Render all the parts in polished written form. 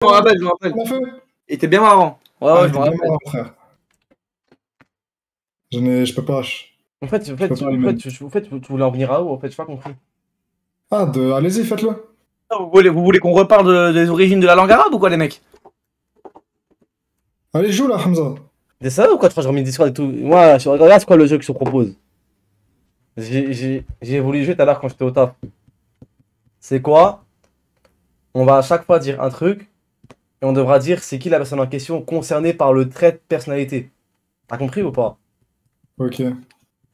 Je me rappelle, je me rappelle. On l'a fait. Il était bien marrant. Ouais, Ah, ouais, il je me était bien rappelle. marrant, frère. Je peux pas. En fait, peux pas aimer. tu voulais en venir à où? En fait, j'ai pas compris. Ah, allez-y, faites-le. Vous voulez qu'on reparle des origines de la langue arabe ou quoi, les mecs? Allez, joue là, Hamza. C'est ça ou quoi? Je remis le Discord et tout. Moi, regarde c'est quoi le jeu que je te propose. J'ai voulu jouer tout à l'heure quand j'étais au taf. C'est quoi? On va à chaque fois dire un truc et on devra dire c'est qui la personne en question concernée par le trait de personnalité. T'as compris ou pas? Ok.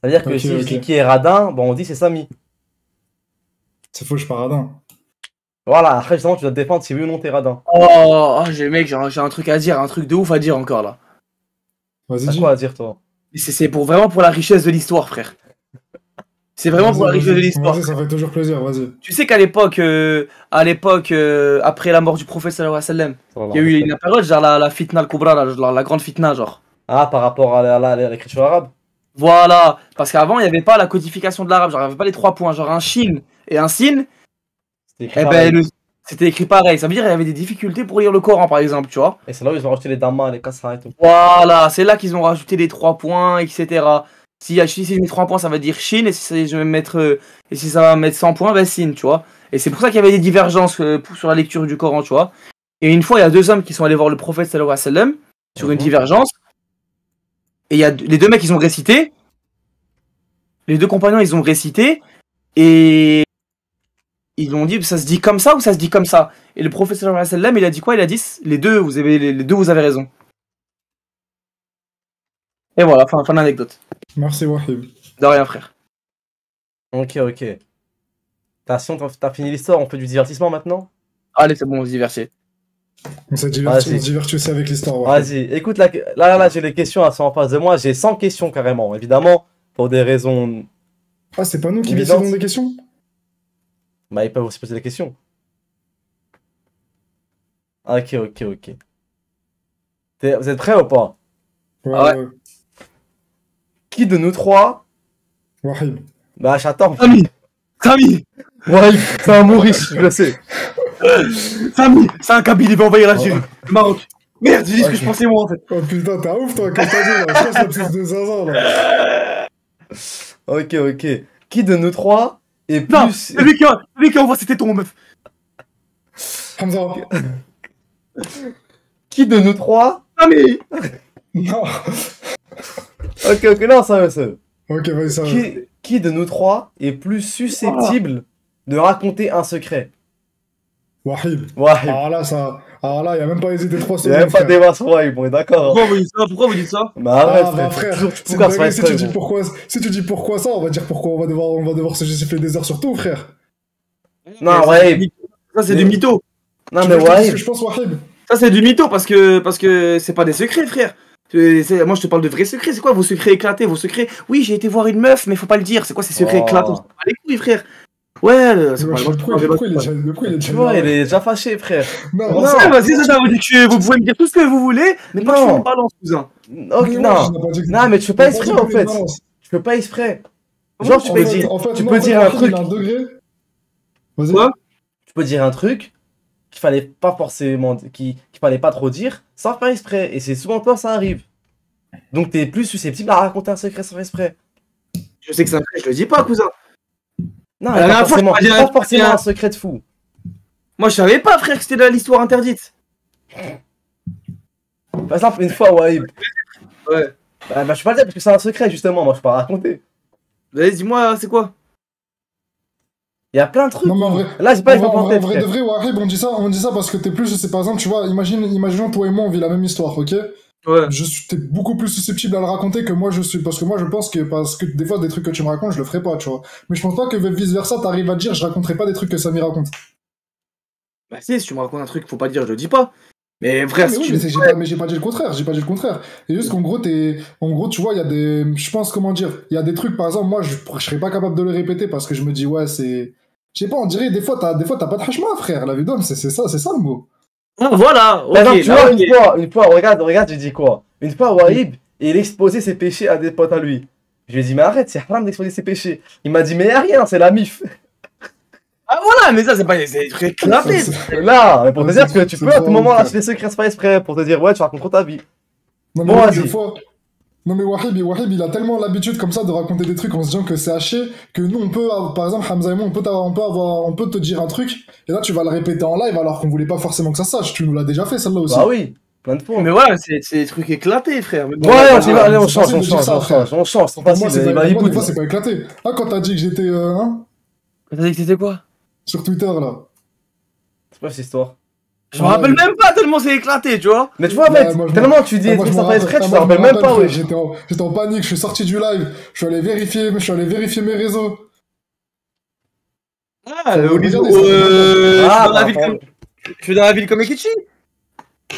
C'est-à-dire que Ok, si je ok. dis qui est radin, bon, on dit c'est Samy. C'est faux, je suis pas radin. Voilà, après justement tu dois te défendre si oui ou non t'es radin. Mec, j'ai un truc à dire, un truc de ouf à dire encore là. Vas-y, T'as dis. quoi à dire toi? Et c'est vraiment pour la richesse de l'histoire, frère. C'est vraiment pour la Vas-y, richesse de vas-y. l'histoire. Vas-y, ça fait toujours plaisir, vas-y. Tu sais qu'à l'époque, après la mort du prophète sallallahu alayhi wa sallam, il y a eu une période, genre la fitna al-kubra, la grande fitna, genre. Ah, par rapport à l'écriture arabe? Voilà, parce qu'avant, il n'y avait pas la codification de l'arabe, genre il n'y avait pas les 3 points, genre un shin et un sin, C'était écrit eh pareil. ben c'était écrit pareil. Ça veut dire qu'il y avait des difficultés pour lire le Coran, par exemple, tu vois. Et c'est là où ils ont rajouté les dammas, les kasra et tout. Voilà, c'est là qu'ils ont rajouté les 3 points, etc. Si je mets 3 points, ça va dire shin, et si je vais mettre, et si ça va mettre 100 points, ben sin, tu vois. Et c'est pour ça qu'il y avait des divergences sur la lecture du Coran, tu vois. Et une fois, il y a 2 hommes qui sont allés voir le prophète sallallahu alayhi wa sallam sur une divergence. Et il y a les 2 mecs, ils ont récité. Les 2 compagnons, ils ont récité. Et ils ont dit, ça se dit comme ça ou ça se dit comme ça? Et le prophète sallallahu alayhi wa sallam, il a dit quoi? Il a dit, les deux, vous avez raison. Et voilà, fin d'anecdote. Merci, Wahib. De rien, frère. Ok. T'as fini l'histoire, on fait du divertissement maintenant? Allez, c'est bon, on se divertit. On se Vas-y. divertit aussi avec l'histoire. Wahib. Vas-y, écoute, là, j'ai les questions, elles sont en face de moi. J'ai 100 questions carrément, évidemment, pour des raisons. Ah, c'est pas nous qui Évidence. décidons des questions? Bah, ils peuvent aussi poser des questions. Ok. Vous êtes prêts ou pas? Ouais. Qui de nous trois? Wahib. Bah, j'attends. Samy Ouais, c'est un Maurice, je le sais. Samy c'est un Kabyle, il va envahir l'Algérie. Le Maroc. Merde, j'ai dit ce que je pensais moi en fait. Oh putain, t'es un ouf toi, qu'est-ce que t'as dit là? Je pense la petite de Zaza là. Ok. Qui de nous trois est Non, plus. c'est lui qui envoie c'était ton meuf. Hamza. Qui de nous trois? Samy Non. Ok, non, sérieux. Ok, vas-y, ça va. Qui de nous trois est plus susceptible de raconter un secret? Wahib. Wahib. Alors là, il a même pas hésité 3 Il n'y secondes. a même pas de frère. débat sur Wahib, on est d'accord. Pourquoi vous dites ça? Bah arrête, Ah bah frère, toujours c'est tu pourquoi une ça dinguerie. reste Si tu dis pourquoi ça, on va dire pourquoi on va devoir se justifier des heures sur tout, frère. Non, Wahib. Ça c'est du mytho. Non, Tu mais veux que je dise ce Wahib. que je pense, Wahib. Ça c'est du mytho parce que c'est pas des secrets, frère. Moi je te parle de vrais secrets. C'est quoi vos secrets éclatés? Vos secrets? Oui, j'ai été voir une meuf, mais faut pas le dire. C'est quoi ces secrets Oh. éclatants? Pas les couilles, frère. Ouais, c'est pas Pourquoi il est Tu vois, il est déjà fâché, frère. Non, Non. Vas-y, ça vous dit que vous pouvez me dire tout ce que vous voulez, mais pas que je Non. vous balance, cousin. Ok, non. Non, mais tu fais pas exprès en fait. Balance. Tu fais pas exprès. Genre, tu En peux fait, dire, en fait, tu non, peux en fait, dire un Wahib, truc. il a un degré. Vas-y. Quoi? Tu peux dire un truc qu'il fallait pas forcément, qu'il fallait pas trop dire, sans faire exprès. Et c'est souvent toi, ça arrive. Donc t'es plus susceptible à raconter un secret sans faire exprès. Je sais que c'est un secret, je le dis pas, cousin. Non, La dernière fois, pas je m'as dit forcément un secret de fou. Moi, je savais pas, frère, que c'était de l'histoire interdite. Par exemple, une fois, Wahib. Ouais. Bah, je peux pas le dire parce que c'est un secret, justement. Moi, je peux pas raconter. Vas-y, dis-moi, c'est quoi? Il y a plein de trucs. Non, mais en vrai. Là, j'ai pas les En vrai, tête, de vrai, Wahib, on dit ça parce que t'es plus, c'est par exemple, tu vois, imaginons toi et moi, on vit la même histoire, ok? Ouais. T'es beaucoup plus susceptible à le raconter que moi je suis, parce que moi je pense parce que des fois des trucs que tu me racontes, je le ferai pas, tu vois. Mais je pense pas que vice versa, t'arrives à dire, je raconterai pas des trucs que Samy raconte. Bah, si tu me racontes un truc, faut pas dire, je le dis pas. Mais frère, Mais si oui, tu mais j'ai pas dit le contraire, C'est juste qu'en gros, tu vois, il y a des, je pense, comment dire, il y a des trucs, par exemple, moi, je serais pas capable de le répéter parce que je me dis, ouais, c'est, je sais pas, on dirait, des fois, t'as pas de hachma, frère, la vie d'homme, c'est ça le mot. Ah, voilà, Par exemple, ok, tu là, vois, ok. une fois, regarde, j'ai dit quoi? Une fois, Wahib, il exposait ses péchés à des potes à lui. Je lui ai dit, mais arrête, c'est haram d'exposer ses péchés. Il m'a dit, mais y a rien, c'est la mif. Ah voilà, mais ça, c'est pas. C'est très éclaté. Là, pour te Ouais, dire c'est- que tu c'est peux à trop tout moment ouf, lâcher les secrets Spice exprès pour te dire, ouais, tu racontes ta vie. Non, mais Bon, ouais, vas-y. des fois. Non, mais Wahib, il a tellement l'habitude comme ça de raconter des trucs en se disant que c'est haché, que nous, on peut, par exemple, Hamza et moi, on peut te dire un truc, et là, tu vas le répéter en live alors qu'on voulait pas forcément que ça sache. Tu nous l'as déjà fait, celle-là aussi. Bah oui, plein de fois. Mais voilà, c'est des trucs éclatés, frère. Mais bon, Ouais, vas-y, on y va, allez, on c'est change, facile on de dire change, ça, on frère. change, on change, c'est Pour moi, facile, c'est il pas, va pour moi, reboot, des fois, là. c'est pas éclaté. Ah, quand t'as dit que j'étais, T'as dit que c'était quoi? sur Twitter, là. C'est pas cette histoire. Je me rappelle même pas tellement c'est éclaté, tu vois. Mais tu vois, en Ouais, fait, moi, je tellement tu dis Ah, des moi, trucs je me sans faire exprès, tu rappelle- te ah, moi, je rappelles me même pas, rappelle, wesh. frère, j'étais en panique, je suis sorti du live, je suis allé vérifier mes réseaux. Ah, Faut au regarder, niveau. ça fait Ah, Je suis dans la bah, ville attends. comme. Je suis dans la ville comme Ekichi.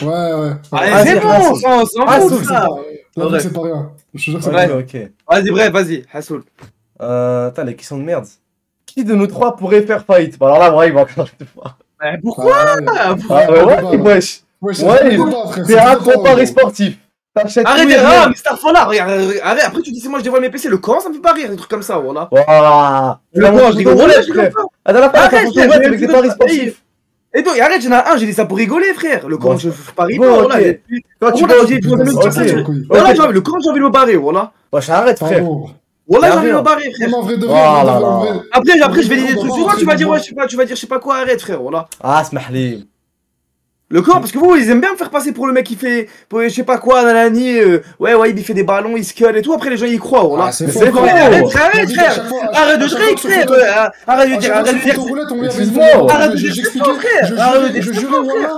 Ouais, ouais. Allez, Ah, c'est c'est bon, Hassoul. on s'en Hassoul, fout, C'est ça. pas- La vie, Ouais. c'est pas rien. Je te jure que c'est Ok, pas rien. ok. Vas-y, bref, vas-y, Hassoul. Putain, les questions de merde. Qui de nous trois pourrait faire fight? Bah alors là, ouais, il va encore une fois. Mais pourquoi? Ah, Pourquoi Ah, ouais, débat, ouais, là. wesh. Ouais, c'est Ouais, pas le débat, frère. T'es c'est un pas gros pari gros. sportif. T'achètes tout Arrêtez, et ah, rien. mais Starfall regarde, arrête, après tu dis c'est moi je dévoile mes PC, le Coran ça me fait pas rire, des trucs comme ça, voilà. Waouh. Le Coran, je rigole, voilà, je rigole frère. pas. Ah, dans la fois, Arrête, t'as photo frère, web j'ai avec des vu paris d'autres sportifs. Et donc, arrête, j'en ai un, j'ai dit ça pour rigoler, frère. Le Coran, Bon. je parie Bon, pas, ok. voilà. Et puis, Quand tu voilà, peux. j'ai dit, Putain, me c'est dire ok. ça, ça, couille. voilà, Ok. le Coran, j'ai envie de me barrer, voilà. Wesh, arrête, frère. Pardon. Voilà, Y a j'ai envie de rien. me barrer, frère. Même en vrai de vrai, Oh en là vrai, en là. vrai. Après, je vais dire des On trucs va sur toi, pas tu vas dire, rentrer ouais, je sais pas, tu vas dire, je sais pas quoi, arrête, frère, voilà. Ah, smahli. Le Coran, parce que vous, ils aiment bien me faire passer pour le mec qui fait, je sais pas quoi, nanani, ouais, il fait des ballons, il scale et tout, après les gens y croient, voilà. Ah, c'est Mais faux. c'est faux. Arrête, T'as arrête, dit qu'à frère. chaque fois- Arrête de à chaque drink, fois sur frère. photo- Arrête de À dire, chaque fois arrête de sur dire. photo roulette, on lui avait Excuse-moi. dit, Arrête de dire j'expliquais, frère. Arrête de je dire jurais, frère.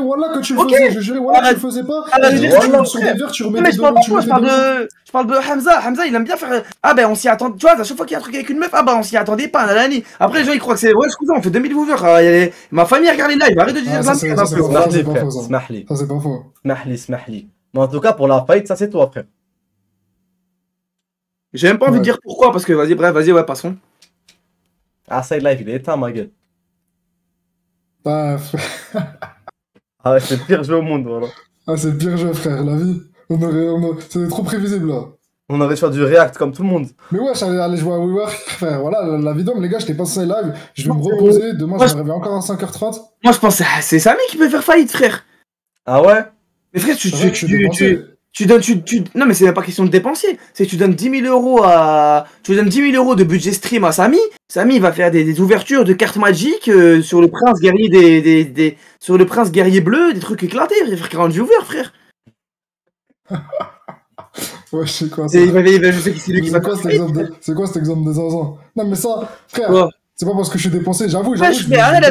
Wallah que tu le Ok. faisais, je jurais, Wallah que tu le Arrête. faisais pas. Arrête Et de dès dire que tu frère. sur des verres, tu Non, remettais mais je de parle l'eau, pas tu de moi, mettais je parle de Hamza. Hamza, il aime bien faire. Ah ben on s'y attend. Tu vois, à chaque fois qu'il y a un truc avec une meuf, ah ben on s'y attendait pas, nanani. Après les gens ils croient que c'est. Ouais, excusez, on fait 2000 viewers. Ma famille regarde les lives. Arrête de dire Ah, de ça, la c'est- merde ça, un c'est peu. pas Smahli, faux, frère. ça. Smahli. Ça, c'est pas faux. Smahli. Mais en tout cas, pour la fight, ça c'est toi, frère. J'ai même pas envie de Ouais. dire pourquoi parce que vas-y, bref, vas-y, ouais, passons. Ah, Side Life, il est éteint, ma gueule. Bah, Ah ouais, c'est le pire jeu au monde, voilà. ah, c'est le pire jeu, frère, la vie. C'est trop prévisible, là. On aurait fait du React comme tout le monde. Mais ouais, j'allais aller jouer à WeWork. Frère, voilà, la vidéo, les gars, j'étais pas censé live. Je vais me reposer. Demain, Moi, je me réveille encore à 5h30. Moi je pense que c'est Samy qui peut faire faillite, frère. Ah ouais? Mais frère, C'est vrai que je suis dépensé. tu donnes. Non, mais c'est même pas question de dépenser. C'est que tu donnes 10 000 euros à. Tu donnes 10 000 euros de budget stream à Samy. Samy il va faire des ouvertures de cartes magiques sur le prince guerrier sur le prince guerrier bleu, des trucs éclatés. Il va faire 40 viewers, frère. Ouais, je sais quoi, ça. Je sais que c'est lui qui va C'est quoi faire cet faillite. exemple c'est quoi cet exemple des zinzins? Non, mais ça, frère, Quoi c'est pas parce que je suis dépensé. J'avoue, Ouais, je mais arrête,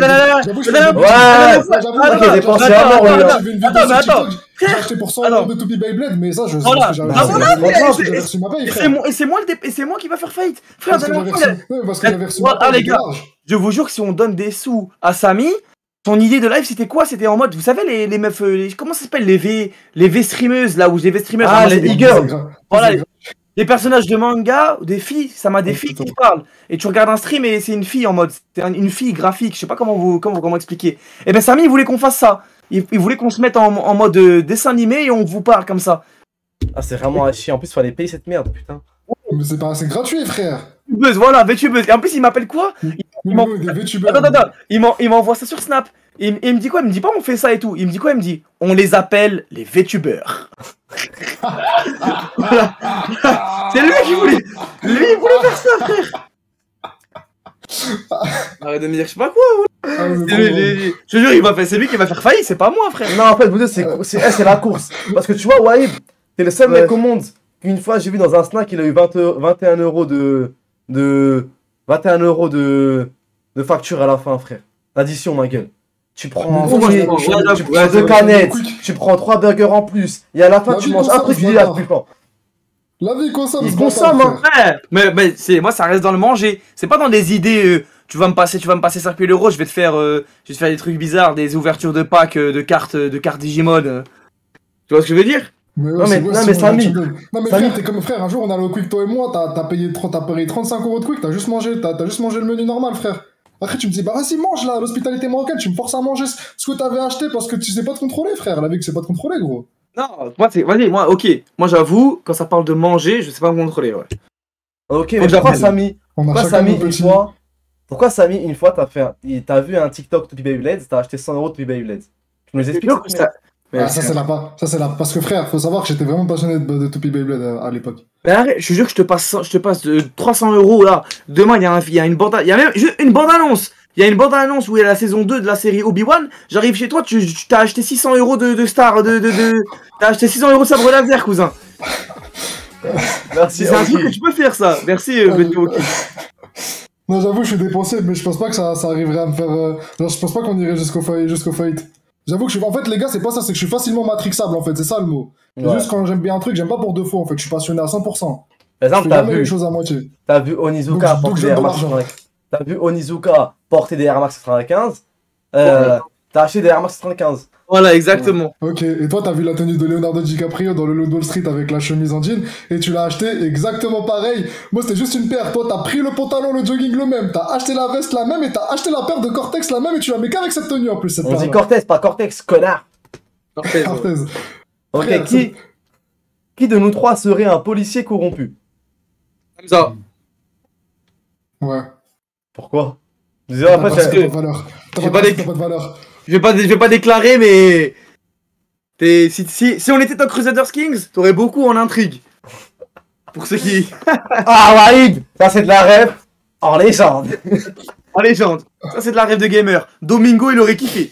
j'avoue, je fais des- Ouais, j'avoue, attends, il est dépensé à mort, lui, là. j'ai vu une vidéo Attends, mais sur attends. TikTok, j'ai acheté pour 100 Attends. euros de Toupie Beyblade, mais ça, je sais Voilà. parce que j'avais Ah, reçu- voilà, parce que et- j'avais reçu ma paye, Et frère. c'est moi qui va faire faillite. Frère, Parce que j'avais reçu ouais, parce que j'avais reçu ma Voilà, paye, les j'étais gars. large. Je vous jure que si on donne des sous à Samy, son idée de live c'était quoi? C'était en mode, vous savez, les meufs, comment ça s'appelle, les V streameuses là où les V streamers. Ah, ramassaient les des- e-girls. C'est grave. Voilà, C'est grave. les personnages de manga, des filles, ça m'a des Ouais, filles putain. qui te parlent. Et tu regardes un stream et c'est une fille en mode, une fille graphique, je sais pas comment expliquer. Et ben Samy il voulait qu'on fasse ça. Il voulait qu'on se mette en mode dessin animé et on vous parle comme ça. Ah, c'est vraiment à chier. En plus, fallait payer cette merde, putain. Mais c'est gratuit, frère. Buzz, voilà, VTubeuse. Et en plus il m'appelle quoi? Nous, des VTubers. Attends, il m'envoie ça sur Snap. Et il me dit quoi? Il me dit pas on fait ça et tout. Il me dit quoi? Il me dit on les appelle les VTubers. Voilà. C'est lui qui voulait. Lui il voulait faire ça, frère. Arrête de me dire je sais pas quoi. Ah, c'est C'est trop lui, drôle. je te jure, c'est lui qui va faire faillite, c'est pas moi, frère. Non, en fait, vous deux, c'est la course. Parce que tu vois, Wahib, t'es le seul Ouais. mec au monde qu'une fois j'ai vu dans un snack, il a eu 21 euros de 21 euros de facture à la fin, frère. L'addition, ma gueule. Tu prends, Mais moi, je tu mange, prends ouais, deux ouais, canettes, quick. tu prends 3 burgers en plus, et à la fin, La tu vie manges un consomme, truc, tu ce dis, ah, bâtard. plus fort. La vie consomme. Il ce consomme, bâtard, hein. frère. Ouais, mais moi ça reste dans le manger. C'est pas dans des idées. Tu vas me passer 5 000 euros, je vais te faire des trucs bizarres, des ouvertures de packs de cartes Digimon. Tu vois ce que je veux dire? Mais ouais, Non, mais- c'est- non, ouais, mais c'est Samy. bon, non mais Samy. frère, t'es comme frère, un jour on allait au Quick toi et moi, t'as payé 35 euros de Quick, t'as juste mangé le menu normal, frère. Après tu me dis bah vas-y mange là, l'hospitalité marocaine, tu me forces à manger ce que t'avais acheté parce que tu sais pas te contrôler, frère. La vie que c'est pas te contrôler, gros. Non, moi ok. Moi j'avoue, quand ça parle de manger, je sais pas me contrôler, ouais. Ok, Faut mais que pourquoi j'apprenne. Samy? On a Pourquoi chacun Samy, nos une petits. fois, Pourquoi Samy, une fois, t'as vu un TikTok Toupee Beyblade, t'as acheté 100 euros de Toupee Beyblade? Tu nous expliques ça? Ah, ça, c'est là pas. Ça, c'est là. Parce que frère, faut savoir que j'étais vraiment passionné de Toupee Beyblade à l'époque. Mais arrête, je te jure que je te passe 300 euros là. Demain, il y a une bande, il y a même une bande-annonce. Il y a une bande-annonce où il y a la saison 2 de la série Obi-Wan. J'arrive chez toi, tu t'as acheté 600 euros de Star, T'as acheté 600 euros de sabre laser, cousin. Merci. C'est un truc que tu peux faire, ça. Merci, Beto. Non, j'avoue, je suis dépensé, mais je pense pas que ça arriverait à me faire. Genre, je pense pas qu'on irait jusqu'au fight. J'avoue que en fait, les gars, c'est pas ça, c'est que je suis facilement matrixable, en fait, c'est ça le mot. Ouais. Juste quand j'aime bien un truc, j'aime pas pour deux fois, en fait, je suis passionné à 100%. Par exemple, je fais jamais les choses à moitié. T'as vu Onizuka Donc, porter je des Air donne de Max l'argent. 95. T'as vu Onizuka porter des Air Max 95. T'as acheté des Air Max 95. Voilà, exactement. Ok, et toi, t'as vu la tenue de Leonardo DiCaprio dans le Loup de Wall Street avec la chemise en jean, et tu l'as acheté exactement pareil. Moi, c'était juste une paire. Toi, t'as pris le pantalon, le jogging le même, t'as acheté la veste la même, et t'as acheté la paire de Cortex la même, et tu la mets qu'avec cette tenue en plus. Cette On paire-là. dit Cortez, pas Cortex, connard. Parfait. Cortez. Ok, Frère, qui de nous trois serait un policier corrompu? Comme ça. Ouais. Pourquoi? T'as Après, pas que- de valeur. T'as j'ai pas pas de valeur. Je vais pas déclarer, mais. Si on était dans Crusaders Kings, t'aurais beaucoup en intrigue. Pour ceux qui. Ah, Wahid, ça c'est de la rêve en légende. En légende. Ça, c'est de la rêve de gamer. Domingo, il aurait kiffé.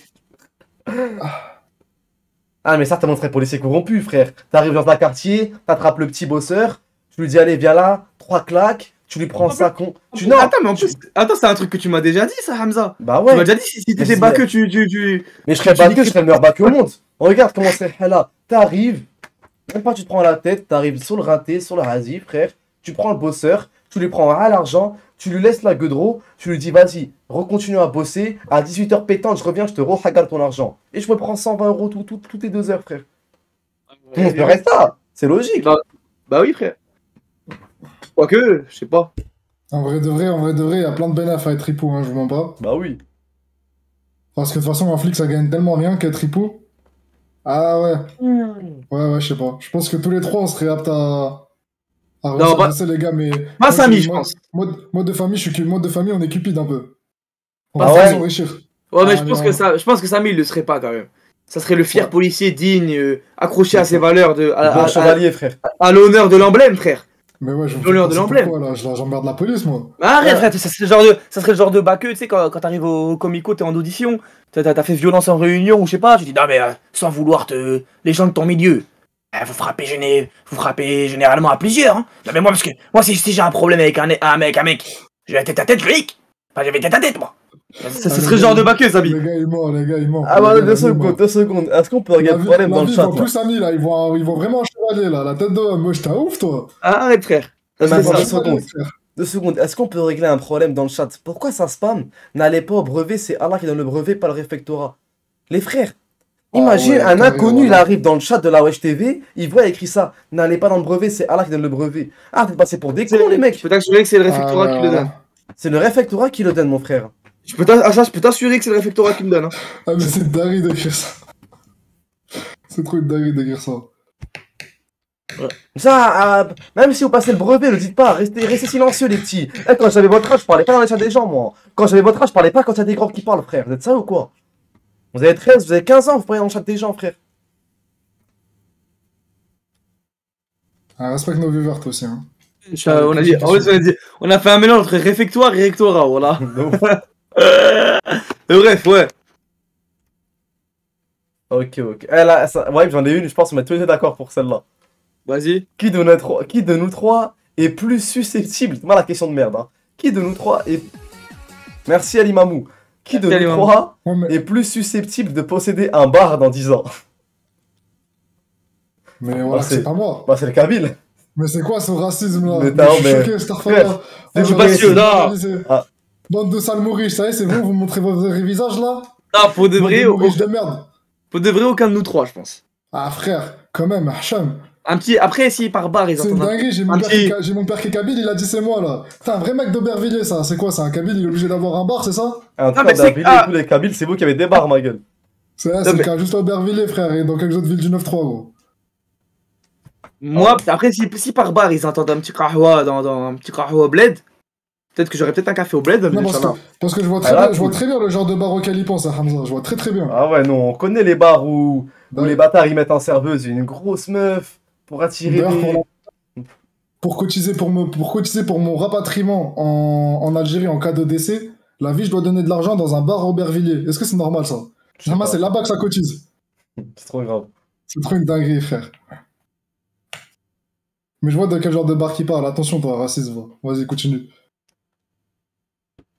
Ah, mais ça, t'as montré policier corrompu, frère. T'arrives dans un quartier, t'attrapes le petit bosseur, tu lui dis, allez, viens là, 3 claques, tu lui prends ça, con. Non, Attends, mais en plus. Attends, c'est un truc que tu m'as déjà dit, ça, Hamza. bah Tu m'as ouais. déjà dit si t'étais Mais baqueux, Mais je serais pas que je serais le meilleur bac au monde. Regarde comment c'est là. T'arrives, même pas tu te prends la tête, t'arrives sur le rinté, sur le hasi, frère. Tu prends le bosseur, tu lui prends à l'argent, tu lui laisses la gueudreau, tu lui dis vas-y, recontinue à bosser. À 18h pétante, je reviens, je te rehagarde ton argent. Et je me prends 120 euros toutes les 2 heures, frère. Tout le monde ferait ça. C'est logique. Bah oui, frère. Quoique, je sais pas. En vrai de vrai, il y a plein de bénéfices à être ripou, hein, je vous mens pas. Bah oui. Parce que de toute façon, un flic, ça gagne tellement rien qu'être ripou. Ah ouais. Ouais, je sais pas. Je pense que tous les trois, on serait aptes à Non, resservir les gars, mais. Pas Samy, c'est- je moi- pense. Mode de famille, mode de famille, on est cupide un peu. On Ah va ouais. s'enrichir. Ouais, mais Ah, je pense que Samy, il le serait pas quand même. Ça serait le fier Ouais. policier digne, accroché à ses valeurs, Bon chevalier, frère. à l'honneur de l'emblème, frère. Mais ouais, je L'honneur de l'emblème. Pourquoi, là, j'emmerde la police, moi. Bah, arrête, Ouais. frère, ça serait le genre de baqueux, tu sais, quand t'arrives au Comico, t'es en audition, t'as fait violence en réunion ou je sais pas, tu dis, non mais sans vouloir les gens de ton milieu, vous frappez généralement à plusieurs, hein. Non mais moi, parce que moi, si j'ai un problème avec un mec, j'ai la tête à tête, je clique. Enfin, j'avais tête à tête, moi. Ce serait le genre de baqueux, Samy. Les gars, ils mentent. Ah bah Les gars, 2 ils secondes, mentent. 2 secondes. Est-ce qu'on peut La regarder le vie, problème dans le ils chat voient là? plus Samy, là. Ils voient vraiment un chevalier, là. La tête de moi, t'es un ouf, toi. Arrête, frère. Mais C'est attends, ça. 2 secondes. 2 secondes. Est-ce qu'on peut régler un problème dans le chat? Pourquoi ça spam? N'allez pas au brevet, c'est Allah qui donne le brevet, pas le réfectorat. Les frères, imagine ouais, un carrément, inconnu, il voilà. arrive dans le chat de la Wesh TV, il voit écrit ça. N'allez pas dans le brevet, c'est Allah qui donne le brevet. Ah, t'es passé pour des cons, les Je mecs. peux t'assurer que c'est le réfectorat qui le donne. C'est le réfectorat qui le donne, mon frère. Je peux t'assurer que c'est le réfectorat qui me donne. Hein. Ah, mais c'est dingue d'écrire ça. C'est trop une dinguerie d'écrire ça. Ça, même si vous passez le brevet, ne le dites pas, restez silencieux, les petits. Eh, quand j'avais votre âge, je parlais pas dans les chats des gens, moi. Quand j'avais votre âge, je parlais pas quand il y a des grands qui parlent, frère. Vous êtes ça ou quoi? Vous avez 13, vous avez 15 ans, vous parlez dans le chat des gens, frère. Ah, respecte nos viewers, toi aussi, hein. On a fait un mélange entre réfectoire et rectorat, voilà. Bref, ouais. Ok. Eh là, ouais, j'en ai une, je pense qu'on est tous les deux d'accord pour celle-là. Vas-y. Qui de nous trois est plus susceptible? C'est moi la question de merde, hein. Qui de nous trois est. Merci Ali Mamou. Qui de Merci, Ali nous Mamou. trois Ouais, mais est plus susceptible de posséder un bar dans 10 ans? voilà, c'est- c'est pas moi. Bah, c'est le Kabyle. Mais c'est quoi ce racisme là? Mais Je suis mais- choqué, cette Frère, affaire-là. c'est Ah, pas ouais, sûr, c'est là. banalisé. Ah. Bande de sales mouris, ça y est, c'est bon, vous montrez vos vrais visages là? Ah, pour de vrai, Mouris de merde. aucun de nous trois, je pense. Ah frère, quand même, Hacham. Un petit. Après, si par bar, ils C'est une entendent. dinguerie, j'ai mon père qui est Kabyle, il a dit c'est moi là. Putain, un vrai mec d'Aubervilliers ça, c'est quoi, c'est un Kabyle, il est obligé d'avoir un bar, c'est ça? En tout Ah, cas, mais c'est- David ah. et tous les Kabyles, c'est vous qui avez des bars, ma gueule. C'est Non, le mais- cas, juste à Aubervilliers frère, et dans quelques autres villes du 9-3 gros. Moi, après, si par bar, ils entendent un petit kahwa dans un petit kahwa bled, Peut-être que j'aurais peut-être un café au bled, Non, mais parce que je vois Ah, là, très bien le genre de bar auquel il pense, hein, Hamza. Je vois très bien. Ah ouais, non, on connaît les bars où D'ailleurs- les bâtards ils mettent en serveuse une grosse meuf pour attirer D'ailleurs, des. pour cotiser pour mon rapatriement en Algérie en cas de décès, la vie, je dois donner de l'argent dans un bar à Aubervilliers. Est-ce que c'est normal, ça? Je sais Vraiment, pas. c'est là-bas que ça cotise. C'est trop grave. C'est trop une dinguerie, frère. Mais je vois de quel genre de bar il parle. Attention, toi, raciste, va. Vas-y, continue.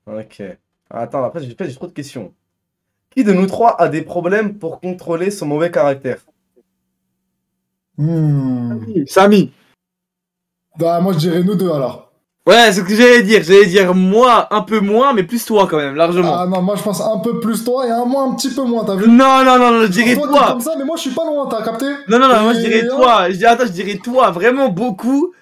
Ok. Attends, après j'ai trop de questions. Qui de nous trois a des problèmes pour contrôler son mauvais caractère? Samy. Bah, moi, je dirais nous deux, alors. Ouais, c'est ce que j'allais dire. J'allais dire moi, un peu moins, mais plus toi quand même, largement. Ah non, moi, je pense un peu plus toi et moi, un petit peu moins, t'as vu? Non, je dirais Toi, t'es toi. comme ça, mais moi, je suis pas loin, t'as capté? Non, moi je Et- dirais toi. Je dirais toi, vraiment beaucoup.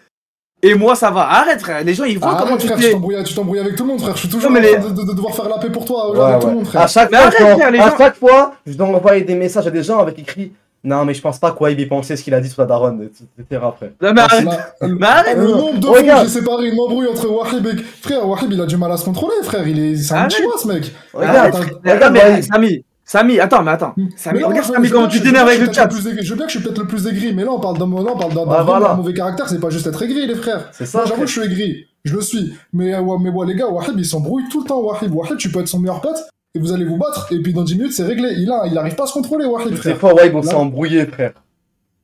Et moi, ça va. Arrête, frère. Les gens, ils voient comment Arrête, tu frère, fais. tu t'embrouilles avec tout le monde, frère. Je suis toujours Non, en mais train de devoir faire la paix pour toi, Ouais, avec tout le ouais. monde, frère. À chaque Mais fois, arrête, frère, les gens- à chaque fois, je dois envoyer des messages à des gens avec écrit non, mais je pense pas quoi il pensait ce qu'il a dit sur la daronne, etc. après. Non, mais arrête. Mais arrête. Le nombre de fois Regarde. que j'ai séparé une embrouille entre Wahib et... Frère, Wahib, il a du mal à se contrôler, frère. C'est un Arrête. chinois, ce mec. Regarde, Arrête. regarde, Mais Wahib. Samy, attends. Mais Samy, là, regarde moi, Samy, je comment veux tu bien t'énerves que je avec le suis chat. peut-être le plus aigri. Je veux bien que je suis peut-être le plus aigri, mais là, on parle d'un voilà. mauvais caractère, c'est pas juste être aigri, les frères. C'est ça, Moi, j'avoue, frère. je suis aigri. Je le suis. Mais ouais, les gars, Wahib, il s'embrouille tout le temps, Wahib. Wahib, tu peux être son meilleur pote, et vous allez vous battre, et puis dans 10 minutes, c'est réglé. Il arrive pas à se contrôler, Wahib, Des frère. fois, Wahib, on s'est Là- embrouillé, frère.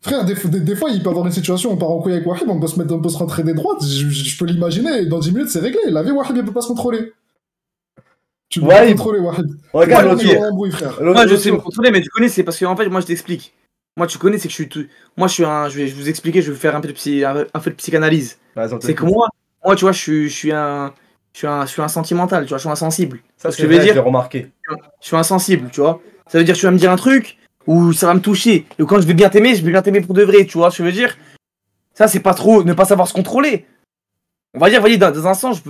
Frère, des fois, il peut avoir une situation, on part en couille avec Wahib, on peut se rentrer des droites, je peux l'imaginer, et dans 10 minutes, c'est réglé. La vie, Wahib, il peut pas se contrôler. Tu peux pas Wahib. contrôler, Wahib. Regarde Ouais, l'autre ok. jour. Embrouille, frère. Moi, je sais me contrôler, mais tu connais, c'est parce que en fait, moi, je t'explique. Moi, tu connais, c'est que je suis tout. Moi, je vais vous expliquer, je vais faire un peu de psychanalyse. Vas-y, on C'est que t'écoute. moi, tu vois, je suis un sentimental, tu vois, je suis insensible. Ça, ce c'est que je veux vrai, je dire. l'ai remarqué. Je suis insensible, tu vois. Ça veut dire que tu vas me dire un truc ou ça va me toucher. Et quand je vais bien t'aimer pour de vrai, tu vois ce que je veux dire. Ça, c'est pas trop ne pas savoir se contrôler. On va dire, vous voyez, dans un sens,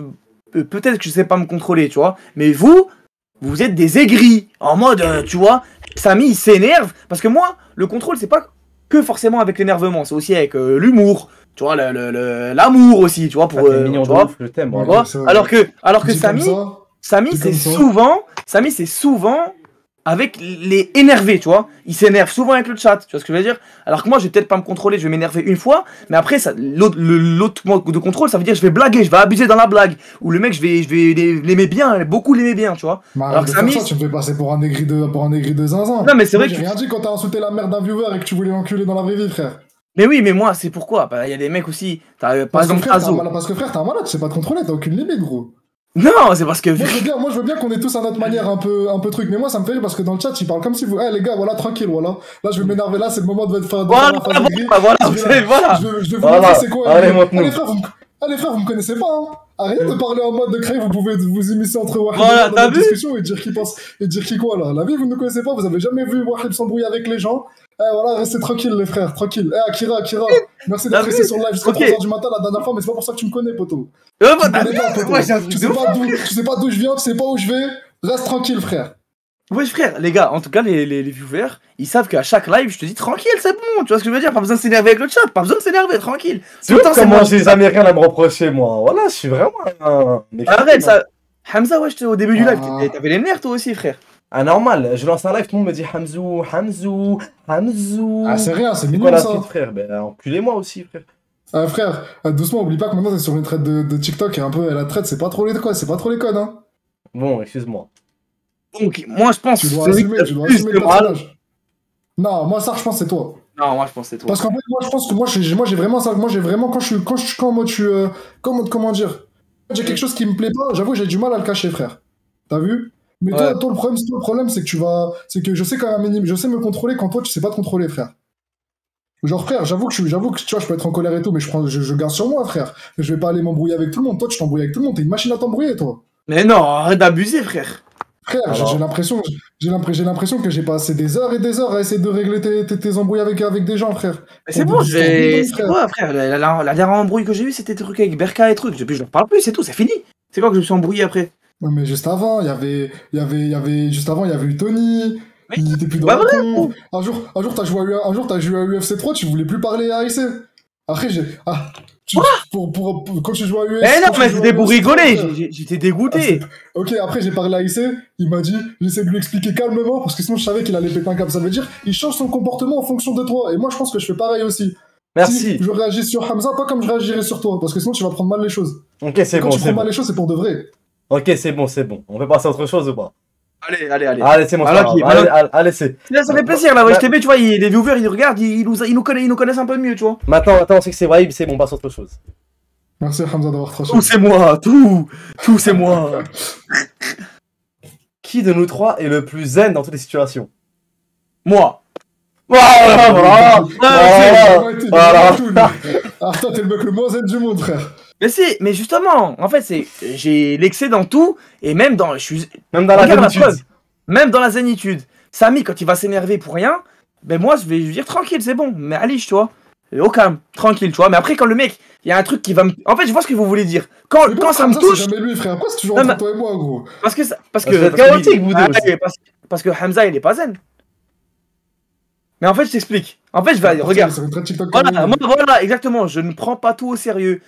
peut-être que je sais pas me contrôler, tu vois. Mais vous êtes des aigris. En mode, tu vois, Samy, il s'énerve. Parce que moi, le contrôle, c'est pas que forcément avec l'énervement, c'est aussi avec l'humour. Tu vois, l'amour aussi, tu vois. Ah, t'es mignon tu de vois. ouf, je t'aime. Ouais. Tu vois. c'est vrai. Alors que Dit comme Samy, ça, Samy, Dit c'est comme ça. souvent avec les énervés, tu vois. Il s'énerve souvent avec le chat, tu vois ce que je veux dire. Alors que moi, je vais peut-être pas me contrôler, je vais m'énerver une fois, mais après, l'autre mode de contrôle, ça veut dire que je vais blaguer, je vais abuser dans la blague. Ou le mec, je vais l'aimer bien, beaucoup l'aimer bien, tu vois. Mais Alors arrête que de faire Samy, ça, tu me fais passer pour un aigri de zinzin. non, mais c'est Moi, vrai j'ai que. rien dit quand t'as insulté la mère d'un viewer et que tu voulais l'enculer dans la vraie vie, frère. Mais oui, mais moi, c'est pourquoi. Bah, il y a des mecs aussi. Par exemple, Azo. Parce que frère, t'es un malade, tu sais pas te contrôler, t'as aucune limite, gros. Non, c'est parce que. Moi, je veux bien qu'on ait tous à notre manière un peu truc, mais moi, ça me fait rire parce que dans le chat, ils parlent comme si vous. Eh, les gars, voilà, tranquille, voilà. Là, je vais m'énerver, là, c'est le moment de faire Voilà, la phase aigrie. voilà, Je vais vous Voilà. montrer c'est quoi. Allez, montre-nous. Allez, frère, vous me connaissez pas, hein. Arrêtez de parler en mode de créer, vous pouvez vous immiscer entre Wahib Voilà, dans t'as la vu discussion et dire qui pense, et dire qui quoi, là. La vie, vous ne connaissez pas, vous avez jamais vu Wahib s'embrouiller avec les gens. Eh, voilà, restez tranquille, les frères, tranquille. Eh, Akira, merci T'as d'être resté vu sur le live jusqu'à Ok. 3h du matin la dernière fois, mais c'est pas pour ça que tu me connais, poteau. Bah, Tu me t'as connais vu pas, poteau. Ouais, j'ai un truc Tu de ouf. sais pas d'où je viens, tu sais pas où je vais. Reste tranquille, frère. Ouais, frère, les gars, en tout cas, les viewers, ils savent qu'à chaque live, je te dis tranquille, c'est bon, tu vois ce que je veux dire, pas besoin de s'énerver avec le chat, pas besoin de s'énerver, tranquille. Tu Tout le vois temps, c'est comment moi. j'ai jamais rien à me reprocher, moi. Voilà, je suis vraiment un. mec Arrête, tranquille, ça. Hamza, ouais, au début du live, Ah. t'avais les nerfs toi aussi, frère. Ah, normal, je lance un live, tout le monde me dit Hamzou. Ah, c'est rien, c'est C'est mignon quoi la ça. suite, frère? Ben, enculez-moi aussi, frère. Frère, doucement, oublie pas que maintenant t'es sur une traite de TikTok et un peu la traite, c'est pas trop les codes, hein. Bon, excuse-moi. Donc, moi, je pense Tu dois que celui assumer, qui a tu dois plus assumer de le mal- personnage. Non, moi ça, je pense que c'est toi. Non, moi, je pense que c'est toi. Parce qu'en fait, moi, je pense que moi j'ai vraiment ça. Moi, j'ai vraiment quand en mode, comment dire, j'ai quelque chose qui me plaît pas. J'avoue, j'ai du mal à le cacher, frère. T'as vu? Mais Ouais. toi, le problème, c'est que je sais quand même, je sais me contrôler quand toi, tu sais pas te contrôler, frère. Genre, frère, j'avoue que tu vois, je peux être en colère et tout, mais je garde sur moi, frère. Je vais pas aller m'embrouiller avec tout le monde. Toi, tu t'embrouilles avec tout le monde. T'es une machine à t'embrouiller, toi. Mais non, arrête d'abuser, frère. Frère, Alors. j'ai l'impression que j'ai passé des heures et des heures à essayer de régler tes embrouilles avec des gens, frère. Mais c'est Pour bon, des je vais. histoires C'est de quoi, frère? La dernière embrouille que j'ai eue, c'était des trucs avec Berka et trucs. Depuis, je leur parle plus, c'est tout, c'est fini. C'est quoi que je me suis embrouillé après? Non, mais juste avant, il y avait eu Tony. Mais Il était plus dans pas la vrai, con. Un jour, t'as joué à UFC 3, tu voulais plus parler à AIC. Après, quand tu joues à US. Eh non, quand tu mais joues à c'était pour US, rigoler, frère. j'étais dégoûté. Ok, après j'ai parlé à IC, il m'a dit, j'essaie de lui expliquer calmement, parce que sinon je savais qu'il allait péter un câble. Ça veut dire, il change son comportement en fonction de toi. Et moi je pense que je fais pareil aussi. Merci. Si je réagis sur Hamza, pas comme je réagirais sur toi, parce que sinon tu vas prendre mal les choses. Ok, c'est Et quand bon, tu c'est prends bon. mal les choses, c'est pour de vrai. Ok, c'est bon, c'est bon. On peut passer à autre chose ou pas? Allez. Allez, c'est bon, c'est Alors, pas qui- grave. Allez, c'est. Là, ça fait plaisir, là, YTB, tu vois, les viewers, ils nous regardent, ils nous connaissent un peu mieux, tu vois. Maintenant, on sait que c'est Wahib, c'est bon, on passe à autre chose. Merci Hamza d'avoir tranché. Tout c'est moi, tout c'est moi. Qui de nous trois est le plus zen dans toutes les situations? Moi. Voilà. Ah, toi t'es le mec le moins zen du monde, frère. Mais justement, en fait, j'ai l'excès dans tout, et même dans, Même dans la regarde zénitude. preuve, même dans la zénitude. Samy, quand il va s'énerver pour rien, ben moi, je vais lui dire tranquille, c'est bon, mais allez, tu vois. Et au calme, tranquille, tu vois. Mais après, quand le mec, il y a un truc qui va me. En fait, je vois ce que vous voulez dire. Quand ça me touche. C'est jamais lui, frère. Pourquoi c'est toujours Non, entre mais- toi et moi, gros? Parce que. Vous êtes chaotique, vous deux aussi. Parce que Hamza, il est pas zen. Mais en fait, je t'explique. En fait, regarde. Ça va être un TikTok Voilà, comme lui. voilà, exactement. Je ne prends pas tout au sérieux.